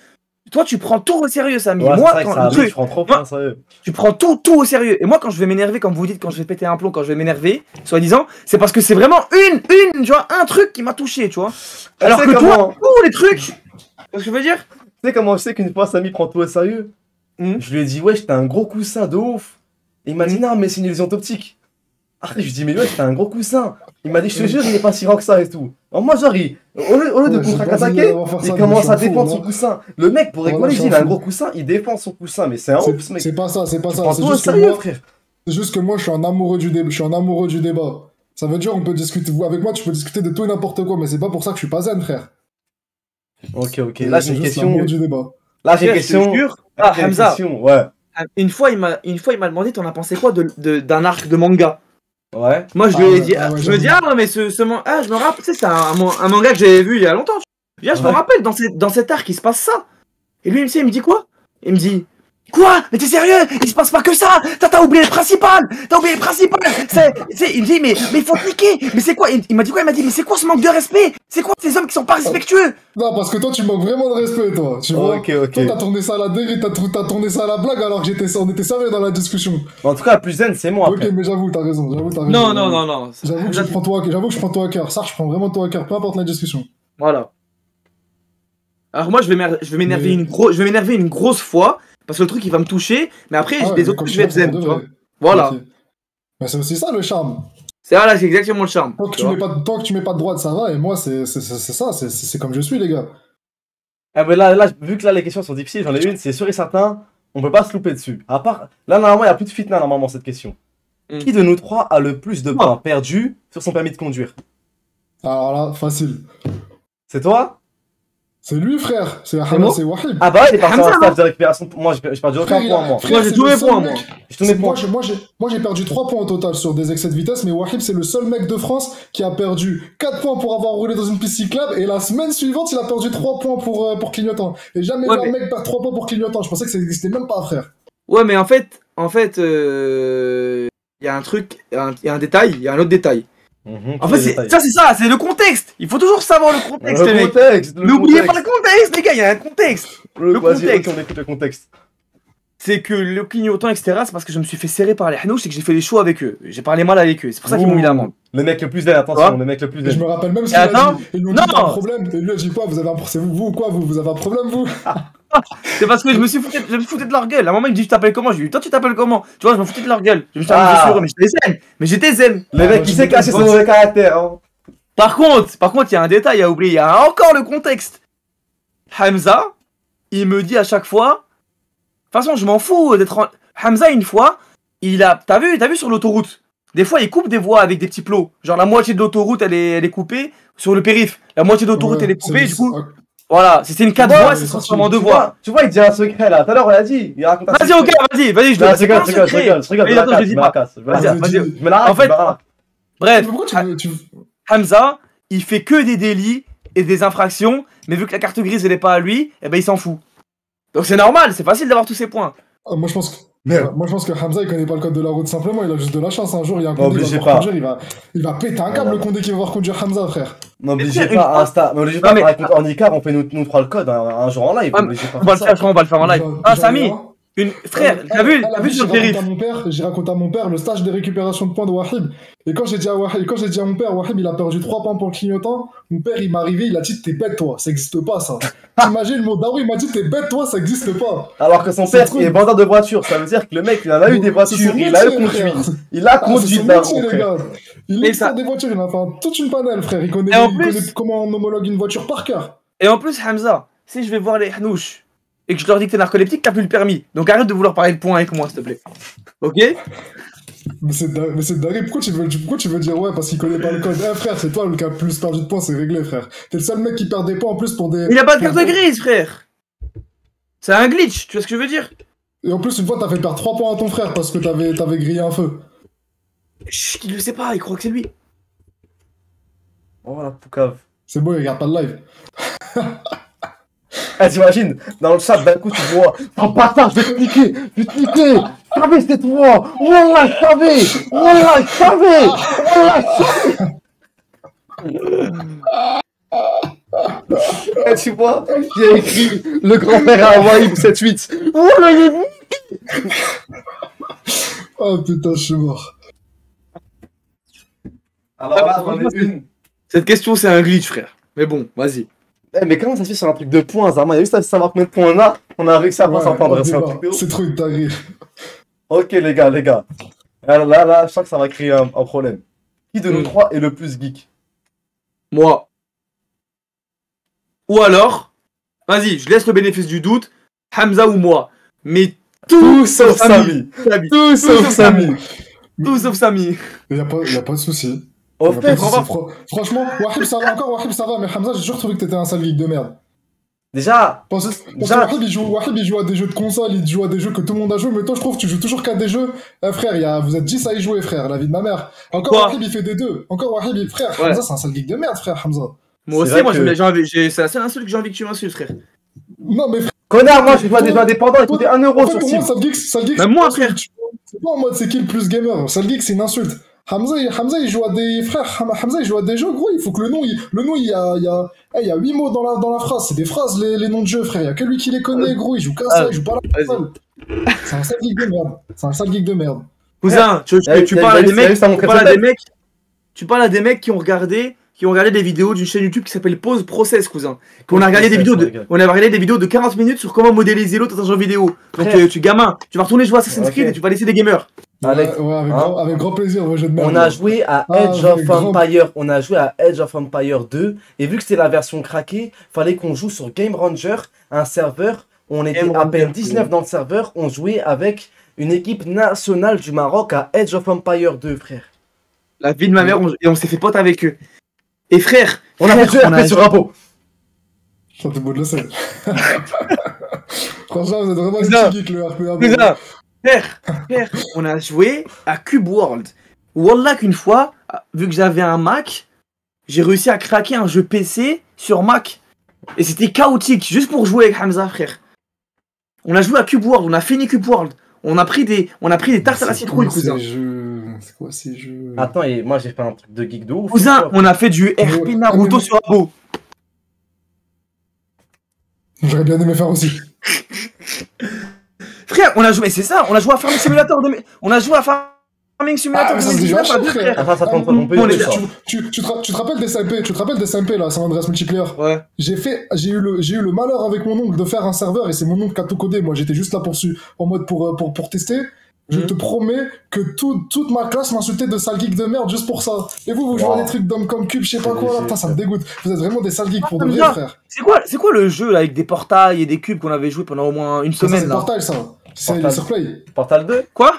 Toi, tu prends tout au sérieux, Samy. Ouais, Moi, c'est vrai que quand ça arrive, je prends trop moi- sérieux. tu prends tout au sérieux. Et moi, quand je vais m'énerver, comme vous dites, quand je vais péter un plomb, quand je vais m'énerver, soi-disant, c'est parce que c'est vraiment tu vois, un truc qui m'a touché, tu vois. Alors Tu que sais toi, tous les trucs. Tu vois ce que je veux dire? Tu sais comment je sais qu'une fois Samy prend tout au sérieux? Je lui ai dit, ouais, j'étais un gros coussin de ouf. Et il m'a dit, non, mais c'est une illusion optique. Après, je lui ai dit, mais ouais, j'étais un gros coussin. Il m'a dit, je te jure, il est pas si grand que ça et tout. Alors moi, genre, au lieu de Ouais, j'ai pas contre-attaquer, envie d'avoir fait ça, il mais commence je à suis un défendre fou, son là. coussin. Le mec, pour rigoler, Voilà, il dit, je il suis a un un fou. gros coussin, il défend son coussin. Mais c'est un ouf, ce mec. C'est pas ça, c'est pas Tu ça. prends C'est tout au juste que sérieux, moi, frère. c'est juste que moi, je suis un amoureux du débat. Je suis un amoureux du débat. Ça veut dire, on peut discuter. Avec moi, tu peux discuter de tout et n'importe quoi, mais c'est pas pour ça que je suis pas zen, frère. Ok. Là, j'ai une juste question. l'amour du débat. Là, j'ai une Je te question. jure. Là, Ah, j'ai une Hamza. question, ouais. Une fois, il m'a demandé, t'en as pensé quoi d'un arc de manga? Ouais. Moi, je Ah lui ai ouais, dit, ah ouais, je me dis, j'avoue. mais je me rappelle, tu sais, c'est un manga que j'avais vu il y a longtemps. Je me Ouais. rappelle, dans cet arc, il se passe ça. Et lui, il me dit quoi? Il me dit, quoi? Mais t'es sérieux? Il se passe pas que ça! T'as oublié le principal! Il me dit, mais il faut te niquer! Mais c'est quoi? Il m'a dit quoi? Il m'a dit, mais c'est quoi ce manque de respect? C'est quoi ces hommes qui sont pas respectueux? Non, parce que toi, tu manques vraiment de respect, toi. Tu vois. Ok. Toi, t'as tourné ça à la dérive, t'as tourné ça à la blague alors que on était sérieux dans la discussion. En tout cas, plus zen, c'est moi Ok, après. mais j'avoue, t'as raison. Non. J'avoue que je prends toi à cœur. Ça, je prends vraiment toi à cœur, peu importe la discussion. Voilà. Alors moi, je vais m'énerver une grosse fois, parce que le truc, il va me toucher, mais après, Ah ouais, les mais autres, quand je tu vais être prends zen, pour de tu vois. vrai. Voilà. Ok. Mais c'est aussi ça le charme. C'est exactement le charme. Tant que tu vois. tant que tu mets pas de droite, ça va. Et moi, c'est ça. C'est comme je suis, les gars. Ah, mais là, vu que là, les questions sont difficiles, j'en ai une, c'est sûr et certain, on peut pas se louper dessus. À part, là, normalement, il n'y a plus de fitna, normalement, cette question. Qui de nous trois a le plus de points perdus sur son permis de conduire? Alors là, facile. C'est toi? C'est lui, frère. C'est moi Wahib. Ah bah ouais, il est parti en Hamza, stage de récupération. Moi, j'ai perdu aucun Frère, point, moi. frère, Moi, j'ai c'est tous le mes seul points, mec- moi. J'ai tous mes points. Moi, j'ai perdu 3 points au total sur des excès de vitesse, mais Wahib, c'est le seul mec de France qui a perdu 4 points pour avoir roulé dans une piste cyclable, et la semaine suivante, il a perdu 3 points pour clignotant. Et jamais Ouais, vu un mais- mec perdre 3 points pour clignotant. Je pensais que ça n'existait même pas, frère. Ouais, mais en fait, il y a un truc, il y a un détail, il y a un autre détail. En fait, c'est le contexte. Il faut toujours savoir le contexte, les Le mecs. contexte, N'oubliez pas le contexte, les gars, il y a un contexte. le Vas-y, contexte. ok, on écoute le contexte. C'est que le clignotant, etc., c'est parce que je me suis fait serrer par les hanouches et que j'ai fait des shows avec eux. J'ai parlé mal avec eux. C'est pour ça qu'ils m'ont mis l'amende. Le mec le plus zen, attention, Quoi le mec le plus Et je zen. me rappelle même ce Et qu'il a attends, dit. Ils lui ont dit, non. t'as un problème. Et lui a dit quoi? C'est vous ou quoi? Vous avez un problème, vous? C'est parce que je me foutais de leur gueule. À un moment, il me dit, je t'appelle comment? Je lui dis, toi, tu t'appelles comment? Tu vois, je me foutais de leur gueule. Je me suis amusé sur eux, mais j'étais zen. Le mec, il sait cacher son mauvais caractère, hein. Par contre, il y a un détail à oublier. Il y a encore le contexte. Hamza, il me dit à chaque fois. De toute façon, je m'en fous d'être. Hamza, une fois, t'as vu sur l'autoroute. Des fois, il coupe des voies avec des petits plots. Genre, la moitié de l'autoroute, elle est coupée sur le périph. La moitié de l'autoroute, elle est coupée. Du coup, voilà, si c'est une 4 Ouais, voies, mais ça se ça, transforme en 2 voies. Tu vois, il dit un secret là. Tout à l'heure, on l'a dit. Il raconte un Vas-y, secret. ok, vas-y, je Non, le je rigole, je Mais attends, je dis me la casse. Je me la Vas-y, casse. vas-y. Je me la En fait, rate. Bref, Pourquoi tu Hamza, il fait que des délits et des infractions, mais vu que la carte grise, elle est pas à lui, eh ben il s'en fout. Donc c'est normal, c'est facile d'avoir tous ces points. Moi, je pense que. Merde. Moi je pense que Hamza il connaît pas le code de la route simplement, il a juste de la chance. Un jour il y a un condé qui Obligé va voir pas. conduire, il va péter un câble le condé qui va voir conduire Hamza, frère. N'obligez frère, pas à Insta, n'obligez pas Non, mais- à raconter en Icar, on fait nous trois le code un jour en live. Ah, N'obligez pas à On va le faire faire, ça. frère, on va le faire en live. Ah, J'en ai Samy, un. frère, t'as vu sur le j'ai raconté périph'. à mon père, j'ai raconté à mon père le stage de récupération de points de Wahib. Et quand j'ai dit à mon père, Wahib, il a perdu 3 points pour le clignotant, mon père, il m'est arrivé, il a dit, t'es bête, toi, ça existe pas, ça. T'imagines, mon daron, il m'a dit, t'es bête, toi, ça existe pas. Alors que son C'est père trop- est vendeur de voitures, ça veut dire que le mec, il en a eu des C'est voitures, son il a eu métier, conduit. frère. Il a Ah, c'est conduit, son daron, métier, les frère. gars. Il Et exporte ça- des voitures, il a fait toute une panelle, frère. Il connaît, Et en il plus- connaît comment on homologue une voiture par cœur. Et en plus, Hamza, si je vais voir les Hanouches et que je leur dis que t'es narcoleptique, t'as plus le permis. Donc arrête de vouloir parler de points avec moi, s'il te plaît. Ok? Mais c'est dingue. Pourquoi tu veux dire ouais parce qu'il connaît pas le code? Eh frère, c'est toi le qui a le plus perdu de points, c'est réglé, frère. T'es le seul mec qui perd des points en plus pour des. Il a pas de pour- carte grise, frère. C'est un glitch, tu vois ce que je veux dire? Et en plus, une fois, t'as fait perdre 3 points à ton frère parce que t'avais grillé un feu. Chut, il le sait pas, il croit que c'est lui. Oh la poucave. C'est bon, il regarde pas le live. Eh, t'imagines, dans le chat, d'un coup, tu vois, oh bâtard, je vais te niquer, je savais, c'était toi, wallah, je savais, wallah, je savais, Eh, tu vois, j'ai écrit le grand-père à Hawaï 7-8. Wallah, il est Oh putain, je suis mort. Alors là, j'en ai une. Cette question, c'est un glitch, frère. Mais bon, vas-y. Eh, mais comment ça se fait sur un truc de points, Zarma? Il y a juste à savoir combien de points on a réussi à pas Ouais, s'entendre. on C'est un débat. truc de ouf. C'est trop une dinguerie. Ok, les gars. Alors là, je sens que ça va créer un problème. Qui de nous trois est le plus geek? Moi. Ou alors, vas-y, je laisse le bénéfice du doute, Hamza ou moi. Mais Tout sauf Samy. Samy. Tout sauf Samy. Tout sauf Samy. Y a pas de souci. Au Y a pas fait, de souci. Franchement, Wahib ça va encore, Wahib ça va, mais Hamza, j'ai toujours trouvé que t'étais un sale geek de merde. déjà, Parce que déjà, Wahib il joue à des jeux de console, il joue à des jeux que tout le monde a joué, mais toi je trouve que tu joues toujours qu'à des jeux. Frère, vous êtes 10 à y jouer, frère, la vie de ma mère. Encore Quoi Wahib il fait des deux. Encore Wahib, frère, Ouais. Hamza c'est un sale geek de merde, frère, Hamza. Moi C'est aussi, vrai moi, que- c'est la seule insulte que j'ai envie que tu m'insultes, frère. Non mais frère, connard, moi, je joue à des jeux indépendants, il coûtait 1 euro sur pour moi, Steam. sale geek, Même moi, frère. c'est pas en mode c'est qui le plus gamer. Sale geek, c'est une insulte. Hamza, il joue à des frères. Hamza, il joue à des jeux, gros. Il faut que le nom, il y a 8 mots dans la phrase. C'est des phrases, les noms de jeux, frère. Il y a que lui qui les connaît, gros. Il joue qu'à ça, il joue pas la Vas-y. console. C'est un sale geek de merde. C'est un sale geek de merde. Cousin, tu y a- parles à y a des mecs, juste à montrer tu parles à sa des mecs, tu parles à des mecs qui ont regardé des vidéos d'une chaîne YouTube qui s'appelle Pause Process, cousin. On a regardé des vidéos de 40 minutes sur comment modéliser l'autre dans un jeu vidéo. Donc Frère. tu gamin, tu vas retourner jouer à Assassin's Ok. Creed et tu vas laisser des gamers. Alex, Ouais, hein. avec grand plaisir, vos jeux de merde. on a joué à Ah, Edge avec of grand- Empire, on a joué à Edge of Empire 2, et vu que c'était la version craquée, fallait qu'on joue sur Game Ranger, un serveur, on était Game à peine Ranger, 19 dans le serveur, on jouait avec une équipe nationale du Maroc à Edge of Empire 2, frère. La vie de ma mère, et on s'est fait pote avec eux. Et frère, On a fait du RP sur Rapo. Ça te beau de le sel. Franchement, vous êtes vraiment des Cousin. petits geeks, le RPA. Cousin, frère, on a joué à Cube World. Wallah qu'une fois, vu que j'avais un Mac, j'ai réussi à craquer un jeu PC sur Mac. Et c'était chaotique, juste pour jouer avec Hamza, frère. On a joué à Cube World, on a fini Cube World. On a pris des tartes à la citrouille, cousin. C'est quoi ces jeux? Attends, et moi j'ai fait un truc de geek de ouf. Cousin, on a fait du RP Naruto sur Abo. J'aurais bien aimé faire aussi. Frère, on a joué, c'est ça, on a joué à Farming Simulator on a joué à Farming Simulator Ah, mais ça, c'est déjà 2019 à deux, chaud, frère. Attends, ça compte pas non plus. on est- ça. Tu te rappelles des SMP? Tu te rappelles des SMP là, San Andreas Multiplayer? Ouais. J'ai eu le malheur avec mon oncle de faire un serveur et c'est mon oncle qui a tout codé. Moi j'étais juste là en mode pour tester. Je te promets que toute ma classe m'insultait de sale geek de merde juste pour ça. Et vous jouez à des trucs d'hommes comme cube, je sais pas quoi là, putain ça me dégoûte. Vous êtes vraiment des sales geeks pour de vrai, Hamza, frère. C'est quoi le jeu là avec des portails et des cubes qu'on avait joué pendant au moins une Ça, semaine c'est là? Portal ça. C'est Portal. sur Play. Portal 2. Quoi?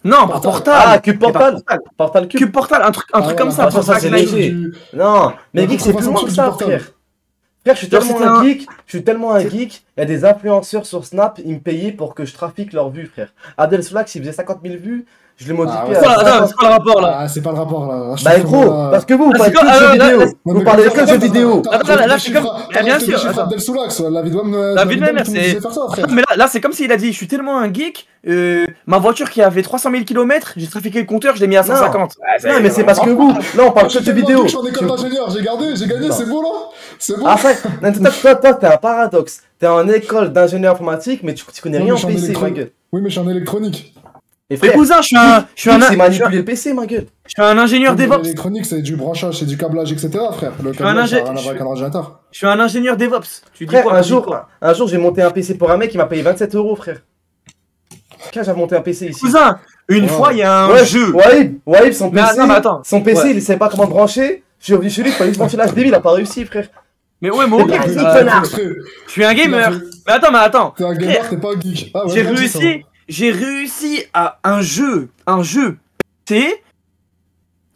Non, pas Portal. Portal. Ah, Cube C'est pas Portal. Portal Cube. Cube Portal, un truc comme ça. Ah, ça, c'est Portal, léger. Du- Non, mais La geek c'est plus contrefaçon loin que du ça, Portal. frère. Frère, je suis Genre, tellement c'était un un- geek, il y a des influenceurs sur Snap, ils me payaient pour que je trafique leurs vues, frère. Adel Soulax, il faisait 50 000 vues, Je l'ai modifié Ah à ouais. Attends, c'est quoi le rapport là? Ah, c'est pas le rapport là. Bah gros, parce que vous, vous Ah, parlez c'est que de quoi- jeux là, vidéo. là, Vous parlez que de jeux vidéo. Là, c'est comme- Mais bien sûr, attends. Abdel Soulax, la vie de Wam, La vie de Wam, tout le monde c'est- sait faire ça, frère. Non, mais là c'est comme s'il a dit, je suis tellement un geek, ma voiture qui avait 300 000 km, j'ai trafiqué le compteur, je l'ai mis à 150. Non, mais c'est parce que vous, là on parle que de jeux vidéo. Je suis en école d'ingénieur, j'ai gagné, Non. c'est beau là. C'est bon. Ah, toi, t'es un paradoxe. T'es en école d'ingénieur informatique, mais tu connais Non, rien mais en je suis en PC, électro- ma gueule. Oui, mais je suis en électronique. Et Mais frère, cousin, je suis un c'est manipuler le PC, ma gueule. je suis un ingénieur Oui, mais DevOps. l'électronique, c'est du branchage, c'est du câblage, etc. frère. Le câblage, ça n'a rien à voir avec un ordinateur. Je suis un ingénieur DevOps. Tu dis Frère, quoi? un Tu dis quoi jour, j'ai monté un PC pour un mec qui m'a payé 27 €, frère. Quand j'ai monté un PC ici. Cousin, une Ouais. fois il y a un Ouais, jeu. Wahib, son Mais PC, attends. son PC, Ouais. il savait pas comment brancher. Je suis revenu chez lui, il fallait juste brancher l'HDMI, il a pas réussi, frère. Mais ouais, moi, Mais ok, vas-y, ça- connard. je suis un gamer. Mais attends. T'es un gamer, t'es pas un geek. Ah ouais, J'ai vas-y, ça réussi à un jeu, et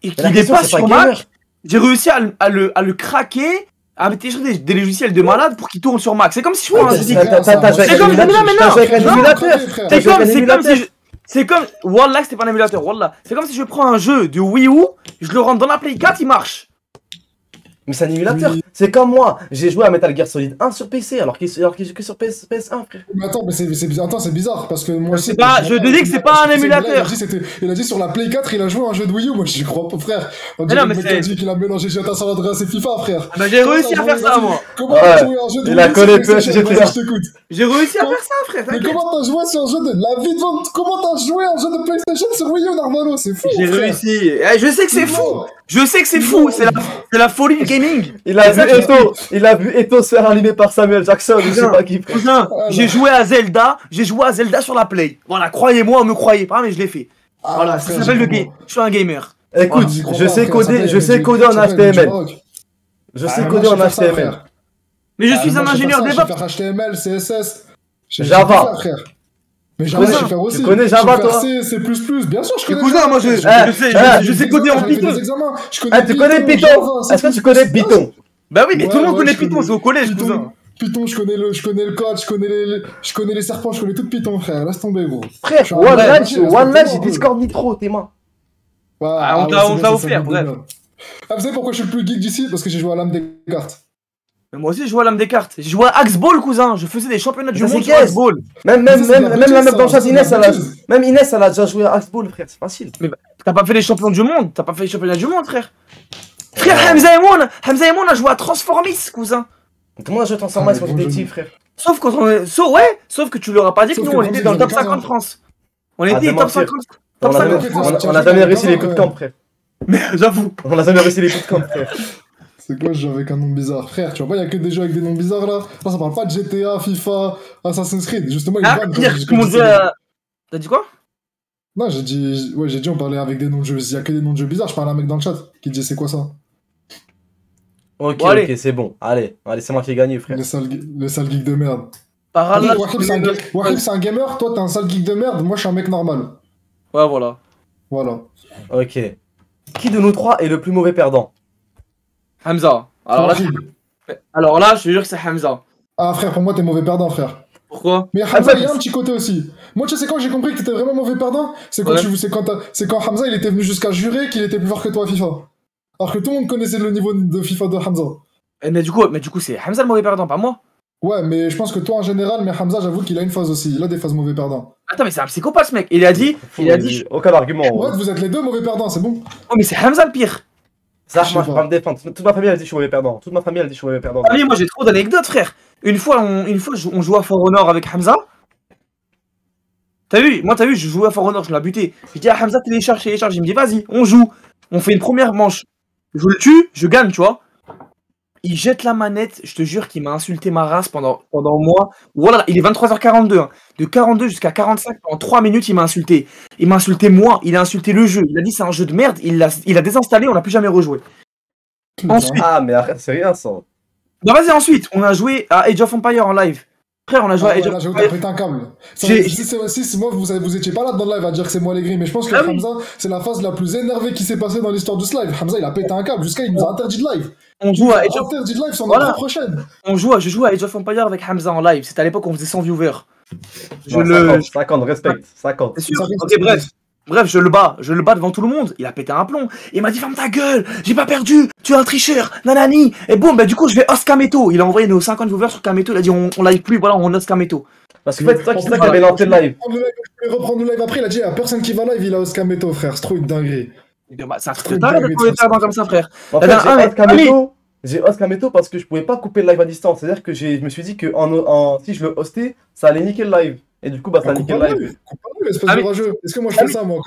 Mais qui la question, dépasse c'est pas sur gamer. Mac. J'ai réussi à le craquer, à mettre des logiciels de malade pour qu'il tourne sur Mac. C'est comme si je jouais à un T'as jeu c'est vidéo. bien, ça, joué avec c'est comme- un émulateur. mais non, T'as joué avec un non, émulateur. frère. T'as joué avec un C'est comme émulateur. si c'est comme Wallah, c'était pas un émulateur, Wallah. C'est comme si je prends un jeu de Wii U, je le rentre dans la Play 4, il marche. Mais c'est un émulateur. Oui. C'est comme moi, j'ai joué à Metal Gear Solid 1 sur PC alors qu'il joue que sur PS1, frère. Mais attends, mais c'est bizarre parce que moi C'est pas- je te dis que c'est pas un émulateur. Il a dit sur la Play 4, il a joué à un jeu de Wii U. Moi, j'y crois pas, frère. On Mais dirait non, le mais mec qui a c'est- dit qu'il a mélangé GTA San Andreas et FIFA, frère. Bah, j'ai réussi à faire ça, moi. Comment Ouais. t'as joué à un jeu de Il Wii a U collé sur peu à PlayStation? GTA. Vas-y, je t'écoute. J'ai réussi à faire ça, frère, Mais t'inquiète. comment t'as joué sur un jeu de la vie de vente? Comment t'as joué à un jeu de PlayStation sur Wii U, Narvalo? C'est fou. J'ai frère. réussi. Eh, je sais que c'est fou. Non. Je sais que c'est fou. C'est la folie du gaming. Il a vu Eto se faire animer par Samuel Jackson, je sais Cousin, pas qui, frère. Cousin, Ah, j'ai non. joué à Zelda. J'ai joué à Zelda sur la Play. Voilà, croyez-moi ou me croyez pas, mais je l'ai fait. Ah, Voilà, ça frère, s'appelle le j'y game. Je suis un gamer. Écoute, J'y crois je pas, sais frère, coder, ça je sais s'appelle coder en du HTML. Maroc. Je Ah, sais moi, coder en je sais faire ça, HTML. frère. Mais je Ah, suis moi, un je sais ingénieur faire ça, DevOps. Je sais faire HTML, CSS. Je sais Java. tout faire, frère. Mais Java, Cousin, je sais faire aussi. tu connais Java, Je sais faire toi C, C++, bien sûr, je connais Cousin, Java, moi je frère. sais coder en J'avais fait Python. des examens. Je Ah, tu connais Python? Java, Est-ce que tu C++, connais Python? Bah oui, mais Ouais, tout le monde ouais, connaît je Python, connais. c'est au collège, Python, cousin. Python, je connais le code, je connais les serpents, je connais tout Python, frère. Laisse tomber, gros. Frère, Je suis un One vrai Match, machine, One Match, respecte-moi j'ai un peu. Discord Nitro, tes mains. Ouais, Ah, on ouais, te l'a- c'est on bien, te l'a c'est offert, ça, bref. bien. Ah, vous savez pourquoi je suis le plus geek d'ici? Parce que j'ai joué à l'âme des cartes. Mais moi aussi, je jouais à l'âme des cartes. J'ai joué à Axeball, cousin. Je faisais des championnats du Ça, monde c'est sur qu'est-ce Axeball. Même Ça, c'est de la la bêtise, meuf dans le ça, chat, c'est de la Inès, elle a, bêtise. même Inès, elle a déjà joué à Axeball, frère, c'est facile. T'as pas fait les champions du monde. T'as pas fait les championnats du monde, frère. Frère, Hamza Emoun a joué à Transformis, cousin. Comment on a joué Transformers Ah, quand mais j'étais bon, petit, frère? Sauf quand on est. Sauf que tu leur as pas dit que Sauf nous, que on quand était ils dans le avaient top 15 50 ans. France. On Ah, était de top mentir. 50. On Top a 50. jamais- on a jamais réussi les bootcamps, frère. Mais j'avoue. On a jamais réussi les bootcamps, frère. C'est quoi ce jeu avec un nom bizarre? Frère, tu vois pas, il y a que des jeux avec des noms bizarres là? Ça parle pas de GTA, FIFA, Assassin's Creed. Justement, ils Ah, bannent quand dire je- que mon je- jeu. T'as dit quoi? Non, j'ai dit on parlait avec des noms de jeux. Il y a que des noms de jeux bizarres. Je parle à un mec dans le chat qui dit c'est quoi ça? Ok, Bon, allez. ok, c'est bon. Allez, c'est moi qui ai gagné, frère. Le sale geek de merde. Par Allah. Wakib, c'est un gamer, toi t'es un sale geek de merde, moi je suis un mec normal. Ouais, voilà. Voilà. Ok. Qui de nous trois est le plus mauvais perdant? Hamza. Wakib. Alors là, je te jure que c'est Hamza. Ah frère, pour moi t'es mauvais perdant, frère. Pourquoi? Mais Hamza, il y a un petit côté aussi. Moi, tu sais quand j'ai compris que t'étais vraiment mauvais perdant, c'est quand, Ouais. c'est quand Hamza il était venu jusqu'à jurer qu'il était plus fort que toi à FIFA. Alors que tout le monde connaissait le niveau de FIFA de Hamza. Mais du coup, c'est Hamza le mauvais perdant, pas moi. Ouais, mais je pense que toi en général, mais Hamza, j'avoue qu'il a une phase aussi. Il a des phases mauvais perdants. Attends, mais c'est un psychopathe, ce mec. Il a dit. Aucun argument. Ouais, vous êtes les deux mauvais perdants, c'est bon. Oh, mais c'est Hamza le pire. Ça, Je sais moi, je pas. peux pas me défendre. Toute ma famille, elle dit que je suis mauvais perdant. Toute ma famille, elle dit que je suis mauvais perdant. Ah, mais moi, j'ai trop d'anecdotes, frère. Une fois, on jouait à For Honor avec Hamza. T'as vu, je jouais à For Honor, je l'ai buté. Je dis à Hamza, télécharge. Il me dit, vas-y, on joue. On fait une première manche. Je le tue, je gagne, tu vois. Il jette la manette, je te jure qu'il m'a insulté ma race pendant moi. Voilà, il est 23h42. Hein. De 42 jusqu'à 45, pendant 3 minutes, il m'a insulté. Il m'a insulté moi, il a insulté le jeu. Il a dit c'est un jeu de merde, il a désinstallé, on n'a plus jamais rejoué. Ensuite, Ah, mais arrête, c'est rien ça. bah vas-y, ensuite, on a joué à Age of Empire en live. Frère, on a joué Ah à ouais, Age là, of j'avoue, t'as Empire. pété un câble. Ça, J'ai- si moi, vous étiez pas là dans le live à dire que c'est moi les gris, mais je pense que Ah oui. Hamza, c'est la phase la plus énervée qui s'est passée dans l'histoire de ce live. Hamza, il a pété un câble, jusqu'à il nous a interdit de live. On joue à Il Age a of... interdit de live sur Voilà. notre prochaine. Je joue à Age of Empire avec Hamza en live. C'était à l'époque où on faisait 100 viewers. Je Non, le. 50, respecte. 50. C'est sûr. Ça fait- Ok, bref. Bref, je le bats devant tout le monde. Il a pété un plomb. Il m'a dit ferme ta gueule, j'ai pas perdu, tu es un tricheur, nanani. Et boum, bah du coup je vais host Kameto. Il a envoyé nos 50 viewers sur Kameto, il a dit on live plus, voilà, on host Kameto. Parce que en fait, c'est toi qui avais lancé le live. Je vais reprendre le live après, il a dit à personne qui va live, il a Oscameto, frère. C'est trop une dinguerie. Bah, c'est un truc de taré de trouver perdant comme ça, frère. En fait, j'ai host Kameto parce que je pouvais pas couper le live à distance. C'est-à-dire que je me suis dit que si je le hostais, ça allait niquer le live. Et du coup, bah, ça a niqué le live. Espèce de rageux. Est-ce que moi je fais ça, moi,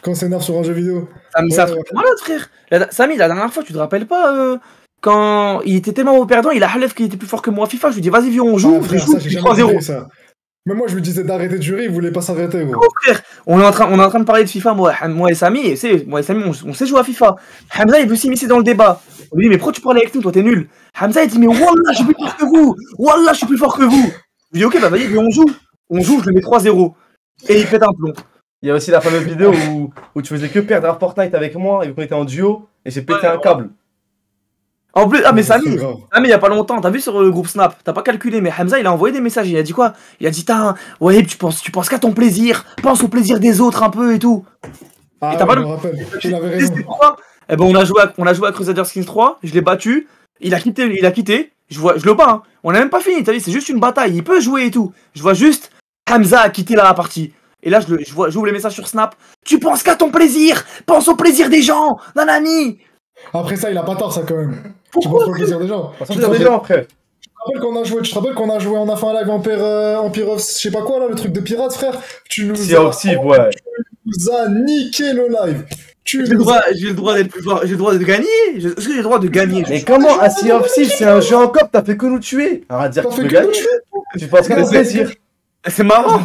quand on s'énerve sur un jeu vidéo? C'est un truc malade, frère. Samy, la dernière fois, tu te rappelles pas quand il était tellement au perdant, il a halef qu'il était plus fort que moi à FIFA. Je lui dis, vas-y, viens, on joue. Frère, ça, j'ai jamais compris ça. Mais moi, je lui disais d'arrêter de jurer, il voulait pas s'arrêter, gros. Oh, frère, on est en train de parler de FIFA, moi et Samy, on sait jouer à FIFA. Hamza, il veut s'immiscer dans le débat. On lui dit, mais pourquoi tu parles avec nous, toi, t'es nul. Hamza, il dit, mais Wallah, je suis plus fort que vous. Wallah, je suis plus fort que vous. Je lui dis, ok, bah vas-y, on joue. On joue, je le mets 3-0. Et il pète un plomb. Il y a aussi la fameuse vidéo où tu faisais que perdre à Fortnite avec moi et qu'on était en duo et j'ai pété un câble. En plus, mais Samy, il y a pas longtemps, t'as vu sur le groupe Snap, t'as pas calculé, mais Hamza il a envoyé des messages, il a dit quoi? Il a dit, ouais, tu penses qu'à ton plaisir, pense au plaisir des autres un peu et tout. Ah, et t'as ouais, pas je me rappelle, il avait raison. Eh ben, on a joué à Crusader Skins 3, je l'ai battu, il a quitté, je le bats, hein. On a même pas fini, t'as vu, c'est juste une bataille, il peut jouer et tout. Je vois juste, Hamza a quitté la partie. Et là, j'ouvre les messages sur Snap, tu penses qu'à ton plaisir, pense au plaisir des gens, nanani. Après ça, il a pas tort, ça, quand même. Tu penses pas au plaisir des gens. Tu te rappelles qu'on a joué, on a fait un live en Pyrrhus, je sais pas quoi, là, le truc de pirate, frère. Tu nous as niqué le live. J'ai le droit d'être plus fort, j'ai le droit de gagner. Est-ce que j'ai le droit de gagner? Mais comment un Sea of Thieves, c'est un jeu en coop, t'as fait que nous tuer. Arrête de dire que tu peux gagner. Tu penses que c'est plaisir. C'est marrant.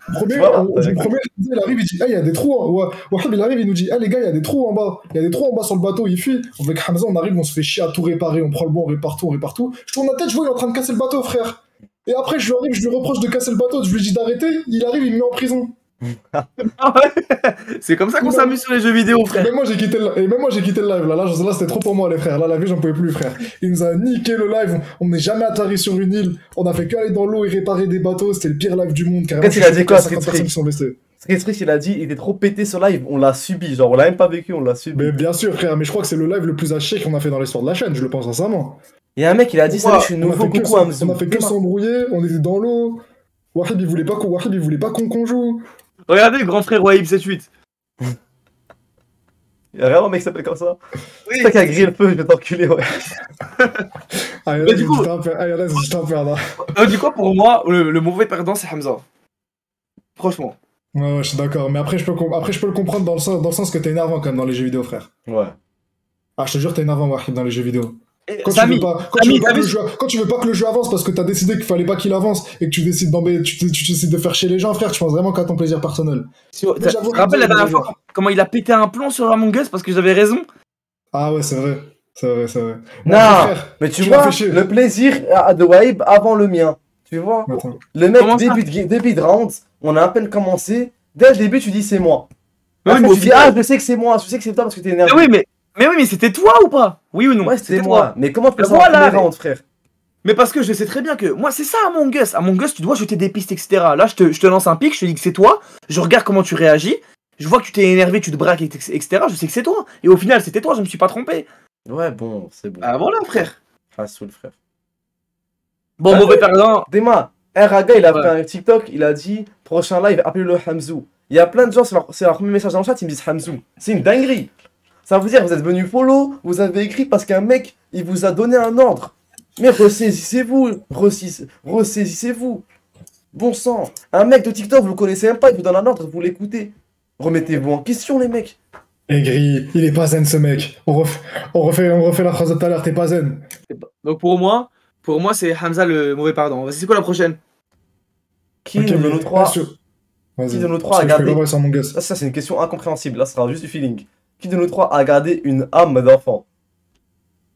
Le premier, il arrive, il dit, il y a des trous. Wahab, il arrive, il nous dit, les gars, il y a des trous en bas. Il y a des trous en bas sur le bateau, il fuit. Avec Hamza, on arrive, on se fait chier à tout réparer, on prend le bon, on répare tout. Je tourne la tête, je vois, il est en train de casser le bateau, frère. Et après, je lui reproche de casser le bateau, je lui dis d'arrêter, il arrive, il me met en prison. C'est comme ça qu'on s'amuse sur les jeux vidéo, frère. Même moi j'ai quitté le live là c'était trop pour moi les frères. Là la vie j'en pouvais plus frère. Il nous a niqué le live, on n'est jamais atterri sur une île, on a fait que aller dans l'eau et réparer des bateaux, c'était le pire live du monde carrément. Qu'est-ce qu'il a dit quoi Street, il a dit il était trop pété ce live, on l'a subi, genre on l'a même pas vécu, on l'a subi. Mais bien sûr frère, mais je crois que c'est le live le plus à chier qu'on a fait dans l'histoire de la chaîne, je le pense sincèrement. Il y a un mec il a dit salut je suis nouveau, coucou Hamza. On a fait que s'embrouiller, on était dans l'eau. Wahib il voulait pas qu'on joue. Regardez le grand frère Wahib 78. Y'a vraiment un mec qui s'appelle comme ça. Oui, c'est toi qui a grillé le feu, je vais t'enculer, ouais. Mais du coup, du coup, pour moi, le mauvais perdant, c'est Hamza. Franchement. Ouais, je suis d'accord. Mais après, je peux le comprendre dans le sens que t'es énervant quand même dans les jeux vidéo, frère. Ouais. Ah, je te jure, t'es énervant, Wahid, dans les jeux vidéo. Quand tu veux pas que le jeu avance parce que t'as décidé qu'il fallait pas qu'il avance et que tu décides de faire chier les gens, frère, tu penses vraiment qu'à ton plaisir personnel. Tu te rappelles la dernière fois comment il a pété un plomb sur Among Us parce que j'avais raison? Ah ouais, c'est vrai. Non, frère, mais tu vois, le plaisir de Wahib avant le mien. Tu vois, le mec, début de round, on a à peine commencé. Dès le début, tu dis c'est moi. Oui, mais tu dis, je sais que c'est moi, je sais que c'est toi parce que t'es énervé. Mais oui, mais c'était toi ou pas? Oui ou non? Ouais, c'était moi. Mais comment tu peux savoir les rounds, frère? Mais parce que je sais très bien que moi, c'est ça Among Us. Among Us, tu dois jeter des pistes, etc. Là, je te lance un pic, je te dis que c'est toi. Je regarde comment tu réagis. Je vois que tu t'es énervé, tu te braques, etc. Je sais que c'est toi. Et au final, c'était toi, je me suis pas trompé. Ouais, bon, c'est bon. Ah voilà, frère. Ah, saoul, frère. Bon, mauvais perdant. Dema, Raga, il a fait un TikTok, il a dit prochain live, appelez-le Hamzou. Il y a plein de gens, c'est leur premier message dans le chat, ils me disent Hamzou. C'est une dinguerie. Ça veut dire, vous êtes venu follow, vous avez écrit parce qu'un mec, il vous a donné un ordre. Mais ressaisissez-vous, ressaisissez-vous. Bon sang, un mec de TikTok, vous le connaissez même pas, il vous donne un ordre, vous l'écoutez. Remettez-vous en question, les mecs. Aigri, il est pas zen ce mec. On refait la phrase de tout à l'heure, t'es pas zen. Donc pour moi c'est Hamza le mauvais perdant. C'est quoi la prochaine? Qui de nos trois a gardé... Ça c'est une question incompréhensible, là ce sera juste du feeling. Qui de nous trois a gardé une âme d'enfant?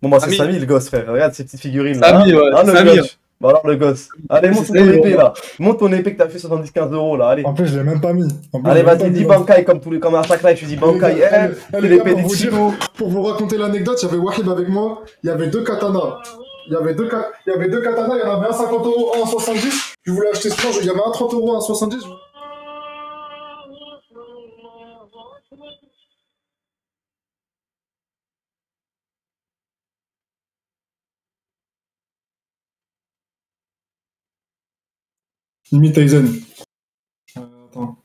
Bon bah c'est Samy le gosse frère, regarde ces petites figurines là. Samy, ouais. Samy. Bah alors le gosse. Allez monte ton épée là. Monte ton épée que t'as fait 75 € là, allez. En plus je l'ai même pas mis. Allez vas-y dis Bankai comme à chaque live tu dis Bankai. L'épée des Chico. Pour vous raconter l'anecdote, il y avait Wahib avec moi, il y avait deux katanas. Il y avait deux katanas, il y en avait un 50 €, un 70. Je voulais acheter ce il y avait un 30 €, un 70. Limite Tyson. Attends.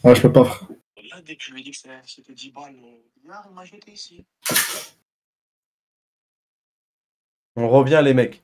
Ah, je peux pas, frère. Là, dès que je lui ai dit que c'était 10 balles, il m'a jeté ici. On revient, les mecs.